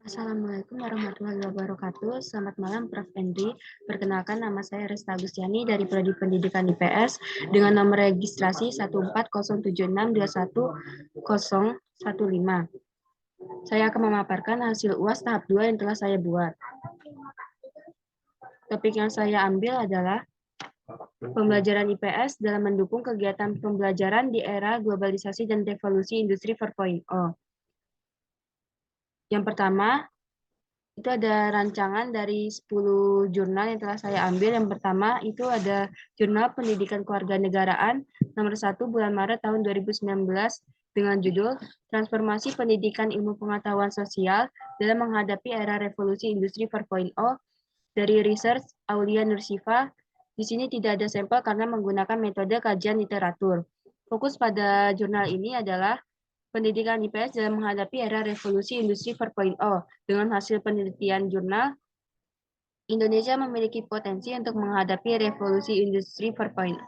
Assalamualaikum warahmatullahi wabarakatuh. Selamat malam, Prof. Henry. Perkenalkan, nama saya Resta Agustiani dari Prodi Pendidikan IPS dengan nomor registrasi 14076211015. Saya akan memaparkan hasil UAS tahap 2 yang telah saya buat. Topik yang saya ambil adalah pembelajaran IPS dalam mendukung kegiatan pembelajaran di era globalisasi dan revolusi industri 4.0. Yang pertama, itu ada rancangan dari 10 jurnal yang telah saya ambil. Yang pertama itu ada Jurnal Pendidikan Kewarganegaraan nomor 1 bulan Maret tahun 2019 dengan judul Transformasi Pendidikan Ilmu Pengetahuan Sosial dalam Menghadapi Era Revolusi Industri 4.0 dari Research Aulia Nursifa. Di sini tidak ada sampel karena menggunakan metode kajian literatur. Fokus pada jurnal ini adalah pendidikan IPS dalam menghadapi era revolusi industri 4.0. Dengan hasil penelitian jurnal, Indonesia memiliki potensi untuk menghadapi revolusi industri 4.0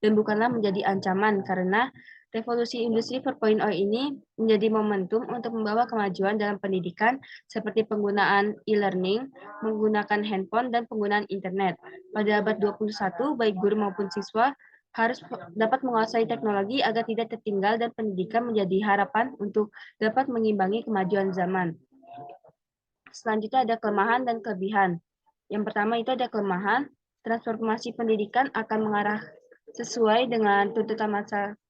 dan bukanlah menjadi ancaman karena revolusi industri 4.0 ini menjadi momentum untuk membawa kemajuan dalam pendidikan seperti penggunaan e-learning, menggunakan handphone, dan penggunaan internet. Pada abad 21, baik guru maupun siswa harus dapat menguasai teknologi agar tidak tertinggal dan pendidikan menjadi harapan untuk dapat mengimbangi kemajuan zaman. Selanjutnya ada kelemahan dan kelebihan. Yang pertama itu ada kelemahan, transformasi pendidikan akan mengarah sesuai dengan tuntutan masa.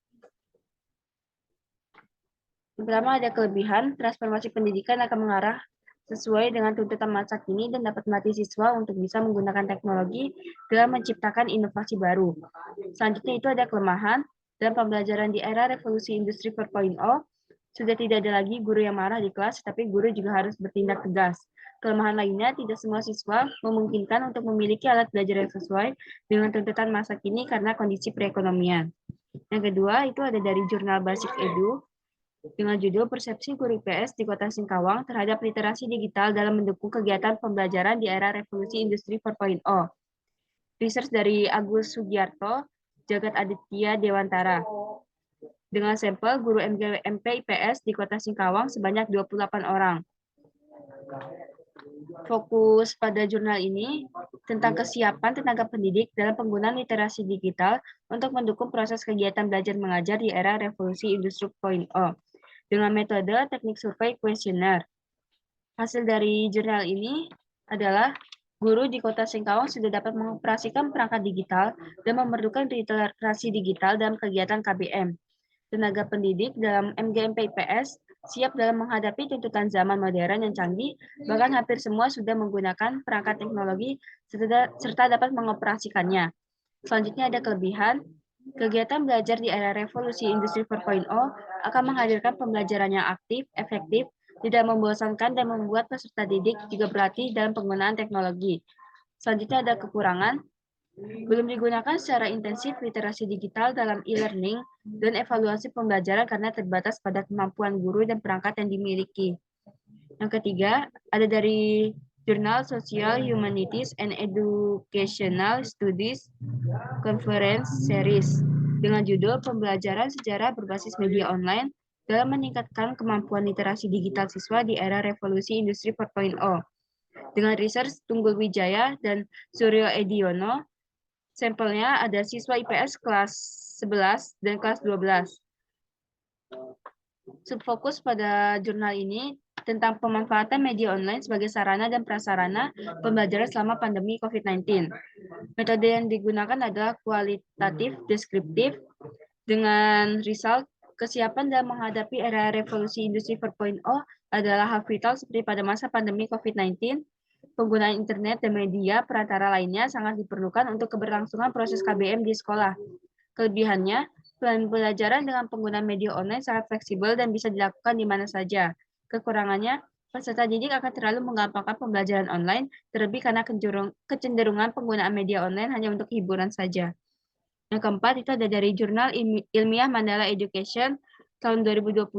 Yang pertama ada kelebihan, transformasi pendidikan akan mengarah sesuai dengan tuntutan masa kini dan dapat melatih siswa untuk bisa menggunakan teknologi dalam menciptakan inovasi baru. Selanjutnya itu ada kelemahan, dan pembelajaran di era revolusi industri 4.0 sudah tidak ada lagi guru yang marah di kelas, tapi guru juga harus bertindak tegas. Kelemahan lainnya, tidak semua siswa memungkinkan untuk memiliki alat belajar yang sesuai dengan tuntutan masa kini karena kondisi perekonomian. Yang kedua, itu ada dari jurnal Basic Edu, dengan judul Persepsi Guru IPS di Kota Singkawang terhadap Literasi Digital dalam Mendukung Kegiatan Pembelajaran di Era Revolusi Industri 4.0. Research dari Agus Sugiarto, Jagat Aditya Dewantara. Dengan sampel guru MGMP IPS di Kota Singkawang sebanyak 28 orang. Fokus pada jurnal ini tentang kesiapan tenaga pendidik dalam penggunaan literasi digital untuk mendukung proses kegiatan belajar mengajar di era revolusi industri 4.0 dengan metode teknik survei kuesioner. Hasil dari jurnal ini adalah guru di Kota Singkawang sudah dapat mengoperasikan perangkat digital dan memerlukan literasi digital dalam kegiatan KBM. Tenaga pendidik dalam MGMP IPS siap dalam menghadapi tuntutan zaman modern yang canggih, bahkan hampir semua sudah menggunakan perangkat teknologi serta dapat mengoperasikannya. Selanjutnya ada kelebihan. Kegiatan belajar di era revolusi industri 4.0 akan menghadirkan pembelajaran yang aktif, efektif, tidak membosankan, dan membuat peserta didik juga berlatih dalam penggunaan teknologi. Selanjutnya ada kekurangan. Belum digunakan secara intensif literasi digital dalam e-learning dan evaluasi pembelajaran karena terbatas pada kemampuan guru dan perangkat yang dimiliki. Yang ketiga, ada dari Jurnal Social Humanities and Educational Studies Conference Series dengan judul Pembelajaran Sejarah Berbasis Media Online dalam meningkatkan kemampuan literasi digital siswa di era revolusi industri 4.0 dengan research Tunggul Wijaya dan Suryo Ediono. Sampelnya ada siswa IPS kelas 11 dan kelas 12. Subfokus pada jurnal ini tentang pemanfaatan media online sebagai sarana dan prasarana pembelajaran selama pandemi COVID-19. Metode yang digunakan adalah kualitatif deskriptif dengan result kesiapan dalam menghadapi era revolusi industri 4.0 adalah hal vital seperti pada masa pandemi COVID-19. Penggunaan internet dan media perantara lainnya sangat diperlukan untuk keberlangsungan proses KBM di sekolah. Kelebihannya, pembelajaran dengan penggunaan media online sangat fleksibel dan bisa dilakukan di mana saja. Kekurangannya, peserta didik akan terlalu menggampangkan pembelajaran online, terlebih karena kecenderungan penggunaan media online hanya untuk hiburan saja. Yang keempat, itu ada dari Jurnal Ilmiah Mandala Education tahun 2021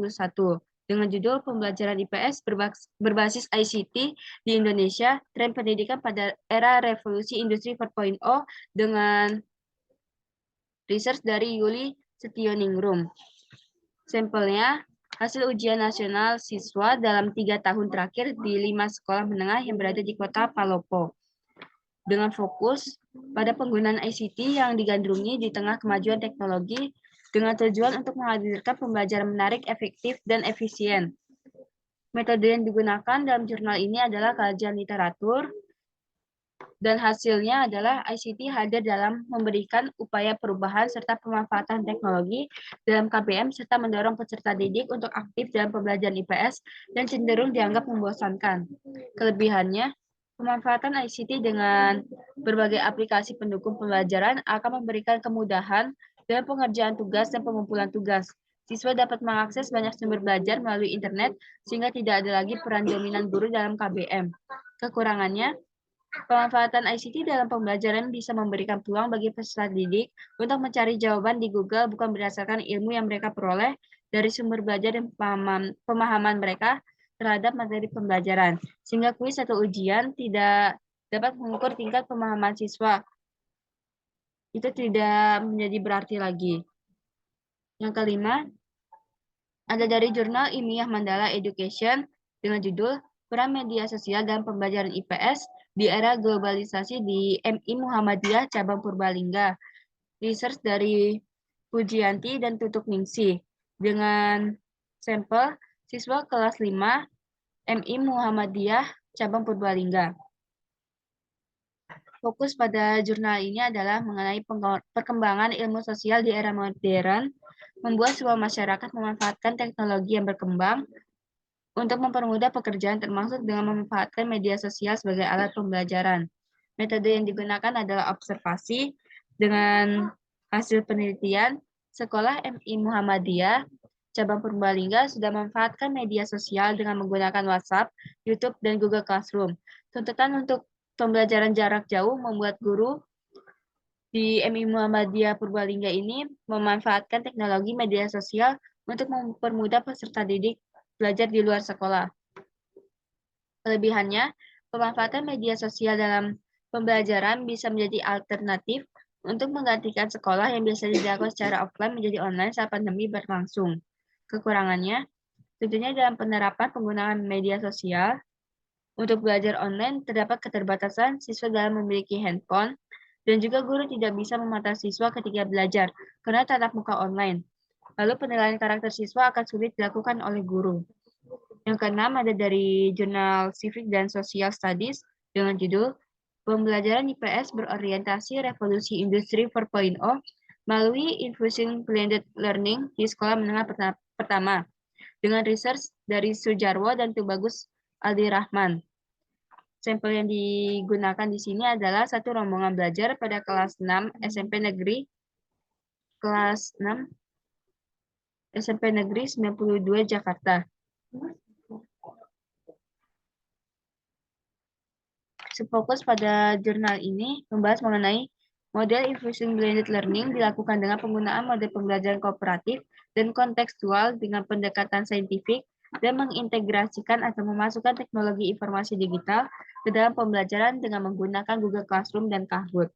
dengan judul Pembelajaran IPS berbasis ICT di Indonesia, Tren Pendidikan pada Era Revolusi Industri 4.0 dengan research dari Yuli Setioningrum. Sampelnya Hasil ujian nasional siswa dalam 3 tahun terakhir di 5 sekolah menengah yang berada di kota Palopo. Dengan fokus pada penggunaan ICT yang digandrungi di tengah kemajuan teknologi dengan tujuan untuk menghadirkan pembelajaran menarik, efektif, dan efisien. Metode yang digunakan dalam jurnal ini adalah kajian literatur, dan hasilnya adalah ICT hadir dalam memberikan upaya perubahan serta pemanfaatan teknologi dalam KBM serta mendorong peserta didik untuk aktif dalam pembelajaran IPS dan cenderung dianggap membosankan. Kelebihannya, pemanfaatan ICT dengan berbagai aplikasi pendukung pembelajaran akan memberikan kemudahan dalam pengerjaan tugas dan pengumpulan tugas. Siswa dapat mengakses banyak sumber belajar melalui internet sehingga tidak ada lagi peran dominan guru dalam KBM. Kekurangannya, pemanfaatan ICT dalam pembelajaran bisa memberikan peluang bagi peserta didik untuk mencari jawaban di Google bukan berdasarkan ilmu yang mereka peroleh dari sumber belajar dan pemahaman mereka terhadap materi pembelajaran. Sehingga kuis atau ujian tidak dapat mengukur tingkat pemahaman siswa. Itu tidak menjadi berarti lagi. Yang kelima, ada dari jurnal Ilmiah Mandala Education dengan judul Peran Media Sosial dalam Pembelajaran IPS di Era Globalisasi di MI Muhammadiyah Cabang Purbalingga. Research dari Pujianti dan Tutuk Ningsih dengan sampel siswa kelas 5 MI Muhammadiyah Cabang Purbalingga. Fokus pada jurnal ini adalah mengenai perkembangan ilmu sosial di era modern, membuat sebuah masyarakat memanfaatkan teknologi yang berkembang untuk mempermudah pekerjaan termasuk dengan memanfaatkan media sosial sebagai alat pembelajaran. Metode yang digunakan adalah observasi dengan hasil penelitian. Sekolah MI Muhammadiyah Cabang Purbalingga sudah memanfaatkan media sosial dengan menggunakan WhatsApp, YouTube, dan Google Classroom. Tuntutan untuk pembelajaran jarak jauh membuat guru di MI Muhammadiyah Purbalingga ini memanfaatkan teknologi media sosial untuk mempermudah peserta didik belajar di luar sekolah. Kelebihannya, pemanfaatan media sosial dalam pembelajaran bisa menjadi alternatif untuk menggantikan sekolah yang biasanya dilakukan secara offline menjadi online saat pandemi berlangsung. Kekurangannya, tentunya dalam penerapan penggunaan media sosial untuk belajar online terdapat keterbatasan siswa dalam memiliki handphone dan juga guru tidak bisa memantau siswa ketika belajar karena tatap muka online. Lalu penilaian karakter siswa akan sulit dilakukan oleh guru. Yang keenam ada dari jurnal Civic dan Social Studies dengan judul Pembelajaran IPS berorientasi revolusi industri 4.0 melalui Infusing Blended Learning di sekolah menengah pertama dengan research dari Sujarwo dan Tubagus Aldi Rahman. Sampel yang digunakan di sini adalah satu rombongan belajar pada kelas 6 SMP Negeri kelas 6 SMP Negeri 92 Jakarta. Fokus pada jurnal ini membahas mengenai model Infusing Blended Learning dilakukan dengan penggunaan model pembelajaran kooperatif dan kontekstual dengan pendekatan saintifik dan mengintegrasikan atau memasukkan teknologi informasi digital ke dalam pembelajaran dengan menggunakan Google Classroom dan Kahoot.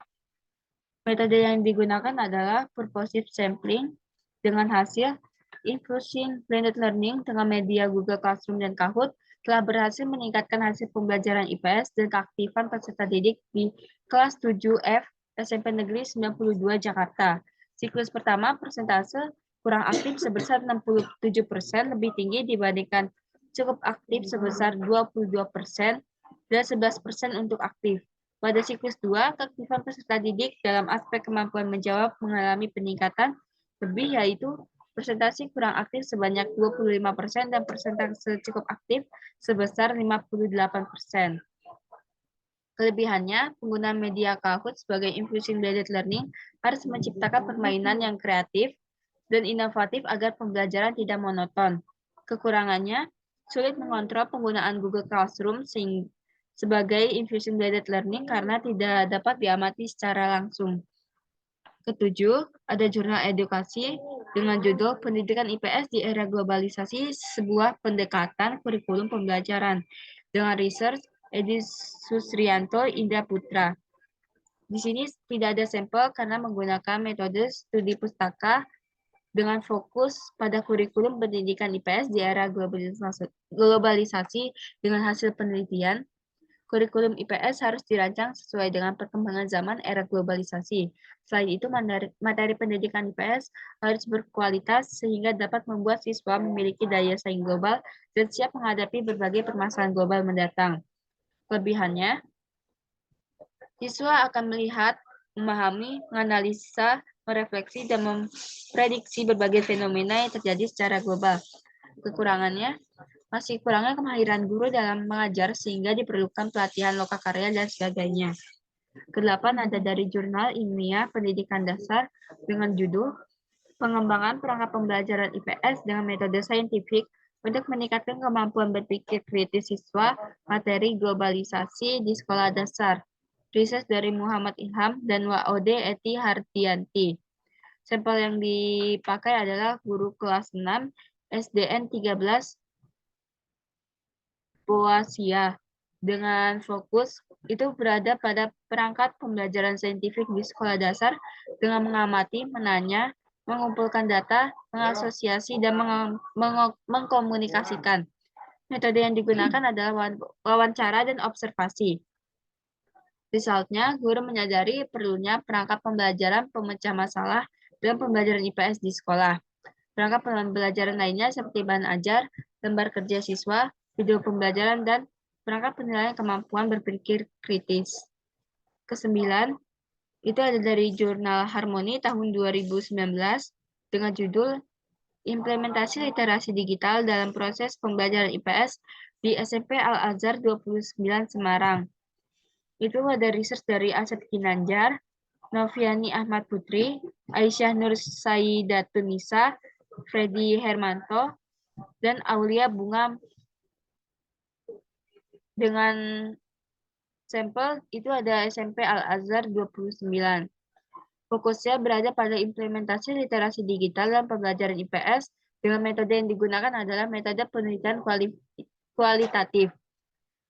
Metode yang digunakan adalah purposive sampling dengan hasil Infusing Blended Learning dengan media Google Classroom dan Kahoot telah berhasil meningkatkan hasil pembelajaran IPS dan keaktifan peserta didik di kelas 7F SMP Negeri 92 Jakarta. Siklus pertama persentase kurang aktif sebesar 67% lebih tinggi dibandingkan cukup aktif sebesar 22% dan 11% untuk aktif. Pada siklus 2, keaktifan peserta didik dalam aspek kemampuan menjawab mengalami peningkatan lebih, yaitu persentase kurang aktif sebanyak 25% dan persentase cukup aktif sebesar 58%. Kelebihannya, penggunaan media Kahoot sebagai Infusing Blended Learning harus menciptakan permainan yang kreatif dan inovatif agar pembelajaran tidak monoton. Kekurangannya, sulit mengontrol penggunaan Google Classroom sebagai Infusing Blended Learning karena tidak dapat diamati secara langsung. Ketujuh, ada jurnal edukasi dengan judul Pendidikan IPS di Era Globalisasi, sebuah pendekatan kurikulum pembelajaran dengan research Edi Susrianto Indra Putra. Di sini tidak ada sampel karena menggunakan metode studi pustaka dengan fokus pada kurikulum pendidikan IPS di era globalisasi dengan hasil penelitian. Kurikulum IPS harus dirancang sesuai dengan perkembangan zaman era globalisasi. Selain itu, materi pendidikan IPS harus berkualitas sehingga dapat membuat siswa memiliki daya saing global dan siap menghadapi berbagai permasalahan global mendatang. Kelebihannya, siswa akan melihat, memahami, menganalisa, merefleksi, dan memprediksi berbagai fenomena yang terjadi secara global. Kekurangannya, masih kurangnya kemahiran guru dalam mengajar sehingga diperlukan pelatihan lokakarya dan sebagainya. Kedelapan ada dari jurnal ilmiah pendidikan dasar dengan judul Pengembangan Perangkat Pembelajaran IPS dengan Metode Saintifik untuk meningkatkan kemampuan berpikir kritis siswa materi globalisasi di sekolah dasar. Riset dari Muhammad Ilham dan Waode Eti Hardianti. Sampel yang dipakai adalah guru kelas 6 SDN 13 Boasia dengan fokus itu berada pada perangkat pembelajaran saintifik di sekolah dasar dengan mengamati, menanya, mengumpulkan data, mengasosiasi, dan mengkomunikasikan. Metode yang digunakan adalah wawancara dan observasi. Resultnya, guru menyadari perlunya perangkat pembelajaran pemecah masalah dan pembelajaran IPS di sekolah. Perangkat pembelajaran lainnya seperti bahan ajar, lembar kerja siswa, video pembelajaran, dan perangkat penilaian kemampuan berpikir kritis. Kesembilan, itu ada dari jurnal Harmoni tahun 2019 dengan judul Implementasi Literasi Digital dalam Proses Pembelajaran IPS di SMP Al-Azhar 29 Semarang. Itu ada research dari Asep Kinanjar, Noviani Ahmad Putri, Aisyah Nur Saidatunisa, Freddy Hermanto, dan Aulia Bunga. Dengan sampel itu ada SMP Al-Azhar 29. Fokusnya berada pada implementasi literasi digital dan pembelajaran IPS dengan metode yang digunakan adalah metode penelitian kualitatif.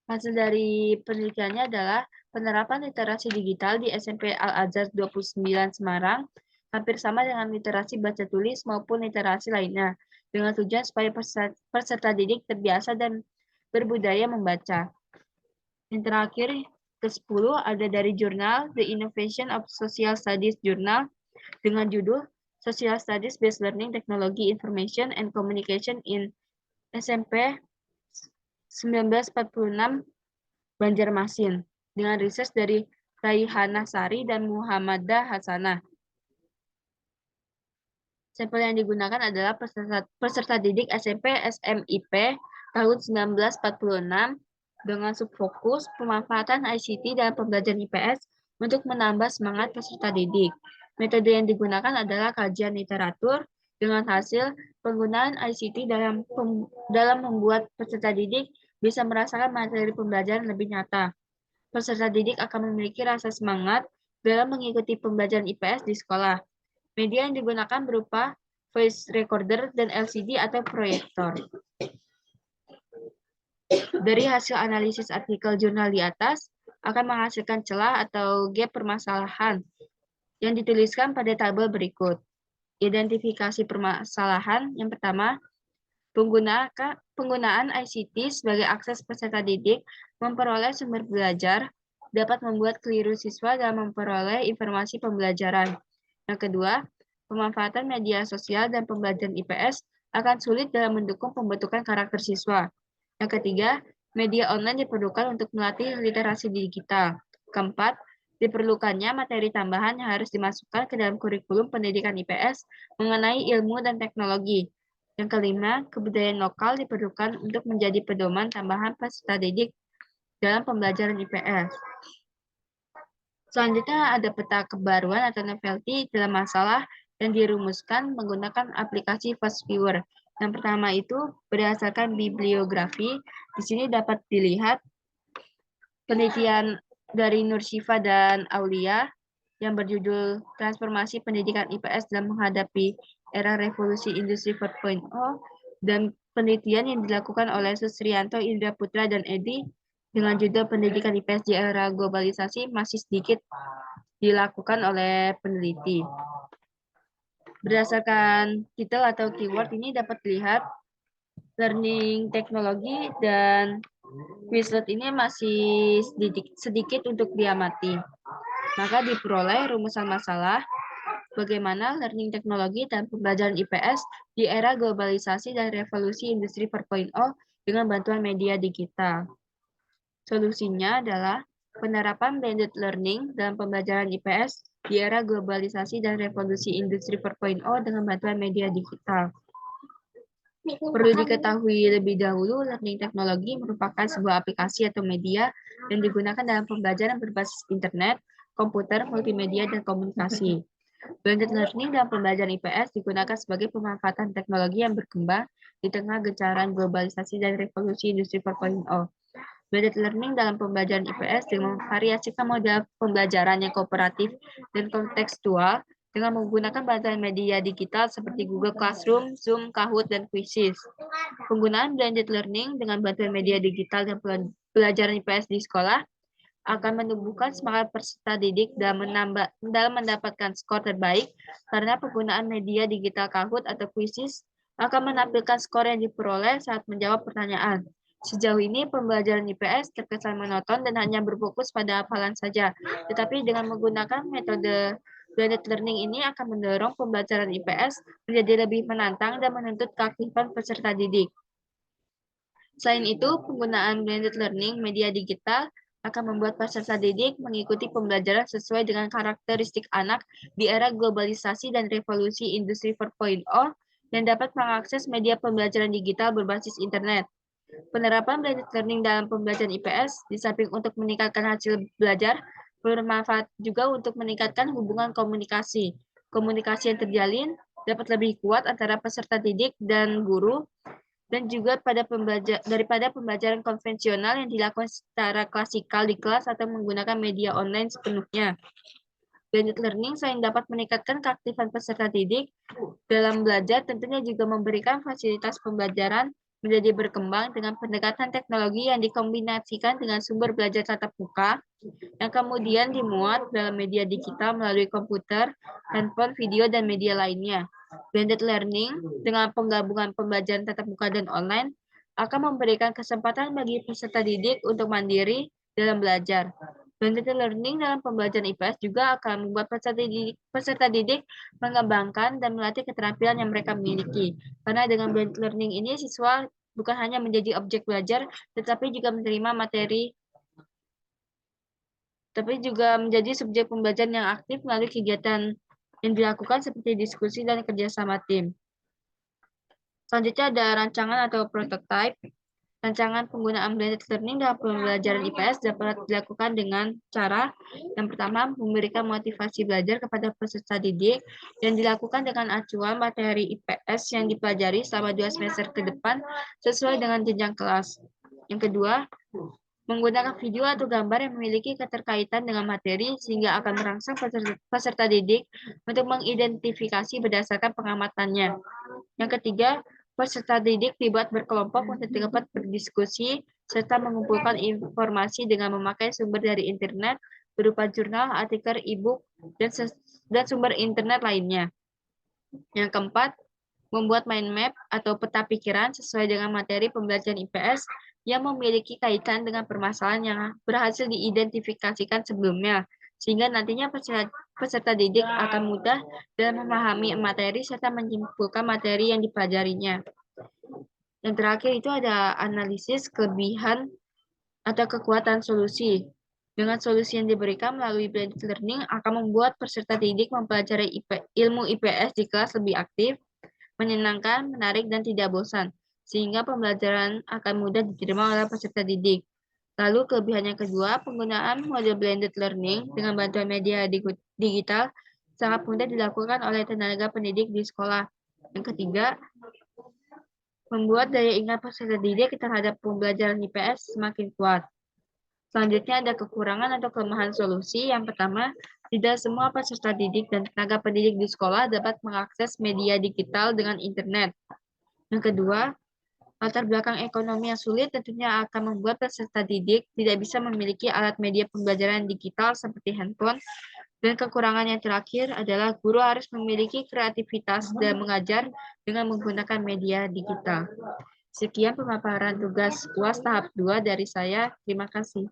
Hasil dari penelitiannya adalah penerapan literasi digital di SMP Al-Azhar 29 Semarang hampir sama dengan literasi baca tulis maupun literasi lainnya, dengan tujuan supaya peserta didik terbiasa dan berbudaya membaca. Yang terakhir, ke-10 ada dari jurnal The Innovation of Social Studies Journal dengan judul Social Studies Based Learning Technology Information and Communication in SMP 1946 Banjarmasin dengan riset dari Raihana Sari dan Muhammadah Hasanah. Sampel yang digunakan adalah peserta didik SMP SMIP tahun 1946 dengan subfokus pemanfaatan ICT dalam pembelajaran IPS untuk menambah semangat peserta didik. Metode yang digunakan adalah kajian literatur dengan hasil penggunaan ICT dalam membuat peserta didik bisa merasakan materi pembelajaran lebih nyata. Peserta didik akan memiliki rasa semangat dalam mengikuti pembelajaran IPS di sekolah. Media yang digunakan berupa voice recorder dan LCD atau proyektor. Dari hasil analisis artikel jurnal di atas, akan menghasilkan celah atau gap permasalahan yang dituliskan pada tabel berikut. Identifikasi permasalahan yang pertama, penggunaan ICT sebagai akses peserta didik memperoleh sumber belajar dapat membuat keliru siswa dalam memperoleh informasi pembelajaran. Yang kedua, pemanfaatan media sosial dan pembelajaran IPS akan sulit dalam mendukung pembentukan karakter siswa. Yang ketiga, media online diperlukan untuk melatih literasi digital. Keempat, diperlukannya materi tambahan yang harus dimasukkan ke dalam kurikulum pendidikan IPS mengenai ilmu dan teknologi. Yang kelima, kebudayaan lokal diperlukan untuk menjadi pedoman tambahan peserta didik dalam pembelajaran IPS. Selanjutnya ada peta kebaruan atau novelty dalam masalah yang dirumuskan menggunakan aplikasi Fast Viewer. Yang pertama itu berdasarkan bibliografi. Di sini dapat dilihat penelitian dari Nur Syifa dan Aulia yang berjudul Transformasi Pendidikan IPS dalam Menghadapi Era Revolusi Industri 4.0 dan penelitian yang dilakukan oleh Susrianto, Indra Putra, dan Edi dengan judul Pendidikan IPS di Era Globalisasi masih sedikit dilakukan oleh peneliti. Berdasarkan titel atau keyword ini dapat dilihat learning teknologi dan Quizlet ini masih sedikit untuk diamati. Maka diperoleh rumusan masalah bagaimana learning teknologi dan pembelajaran IPS di era globalisasi dan revolusi industri 4.0 dengan bantuan media digital. Solusinya adalah penerapan blended learning dalam pembelajaran IPS di era globalisasi dan revolusi industri 4.0 dengan bantuan media digital. Perlu diketahui lebih dahulu, learning teknologi merupakan sebuah aplikasi atau media yang digunakan dalam pembelajaran berbasis internet, komputer, multimedia, dan komunikasi. Blended learning dalam pembelajaran IPS digunakan sebagai pemanfaatan teknologi yang berkembang di tengah gencaran globalisasi dan revolusi industri 4.0. Blended learning dalam pembelajaran IPS dengan memvariasikan model pembelajaran yang kooperatif dan kontekstual dengan menggunakan bantuan media digital seperti Google Classroom, Zoom, Kahoot, dan Quizzes. Penggunaan blended learning dengan bantuan media digital dan pelajaran IPS di sekolah akan menumbuhkan semangat peserta didik dalam mendapatkan skor terbaik karena penggunaan media digital Kahoot atau Quizzes akan menampilkan skor yang diperoleh saat menjawab pertanyaan. Sejauh ini, pembelajaran IPS terkesan monoton dan hanya berfokus pada hafalan saja. Tetapi dengan menggunakan metode blended learning ini akan mendorong pembelajaran IPS menjadi lebih menantang dan menuntut keaktifan peserta didik. Selain itu, penggunaan blended learning media digital akan membuat peserta didik mengikuti pembelajaran sesuai dengan karakteristik anak di era globalisasi dan revolusi industri 4.0 dan dapat mengakses media pembelajaran digital berbasis internet. Penerapan blended learning dalam pembelajaran IPS, di samping untuk meningkatkan hasil belajar, bermanfaat juga untuk meningkatkan hubungan komunikasi. Komunikasi yang terjalin dapat lebih kuat antara peserta didik dan guru, dan juga daripada pembelajaran konvensional yang dilakukan secara klasikal di kelas atau menggunakan media online sepenuhnya. Blended learning selain dapat meningkatkan keaktifan peserta didik dalam belajar, tentunya juga memberikan fasilitas pembelajaran menjadi berkembang dengan pendekatan teknologi yang dikombinasikan dengan sumber belajar tatap muka yang kemudian dimuat dalam media digital melalui komputer, handphone, video, dan media lainnya. Blended learning dengan penggabungan pembelajaran tatap muka dan online akan memberikan kesempatan bagi peserta didik untuk mandiri dalam belajar. Blended learning dalam pembelajaran IPS juga akan membuat peserta didik mengembangkan dan melatih keterampilan yang mereka miliki. Karena dengan blended learning ini, siswa bukan hanya menjadi objek belajar, tetapi juga menerima materi, tapi juga menjadi subjek pembelajaran yang aktif melalui kegiatan yang dilakukan seperti diskusi dan kerjasama tim. Selanjutnya ada rancangan atau prototype. Rancangan penggunaan blended learning dalam pembelajaran IPS dapat dilakukan dengan cara yang pertama, memberikan motivasi belajar kepada peserta didik yang dilakukan dengan acuan materi IPS yang dipelajari selama 2 semester ke depan sesuai dengan jenjang kelas. Yang kedua, menggunakan video atau gambar yang memiliki keterkaitan dengan materi sehingga akan merangsang peserta didik untuk mengidentifikasi berdasarkan pengamatannya. Yang ketiga, peserta didik dibuat berkelompok untuk dapat berdiskusi serta mengumpulkan informasi dengan memakai sumber dari internet berupa jurnal, artikel, e-book, dan sumber internet lainnya. Yang keempat, membuat mind map atau peta pikiran sesuai dengan materi pembelajaran IPS yang memiliki kaitan dengan permasalahan yang berhasil diidentifikasikan sebelumnya, sehingga nantinya peserta didik akan mudah dalam memahami materi serta menyimpulkan materi yang dipelajarinya. Yang terakhir itu ada analisis kelebihan atau kekuatan solusi. Dengan solusi yang diberikan melalui blended learning akan membuat peserta didik mempelajari ilmu IPS di kelas lebih aktif, menyenangkan, menarik, dan tidak bosan, sehingga pembelajaran akan mudah diterima oleh peserta didik. Lalu kelebihan yang kedua, penggunaan model blended learning dengan bantuan media digital sangat mudah dilakukan oleh tenaga pendidik di sekolah. Yang ketiga, membuat daya ingat peserta didik terhadap pembelajaran IPS semakin kuat. Selanjutnya ada kekurangan atau kelemahan solusi. Yang pertama, tidak semua peserta didik dan tenaga pendidik di sekolah dapat mengakses media digital dengan internet. Yang kedua, latar belakang ekonomi yang sulit tentunya akan membuat peserta didik tidak bisa memiliki alat media pembelajaran digital seperti handphone, Dan kekurangan yang terakhir adalah guru harus memiliki kreativitas dan mengajar dengan menggunakan media digital. Sekian pemaparan tugas UAS tahap 2 dari saya. Terima kasih.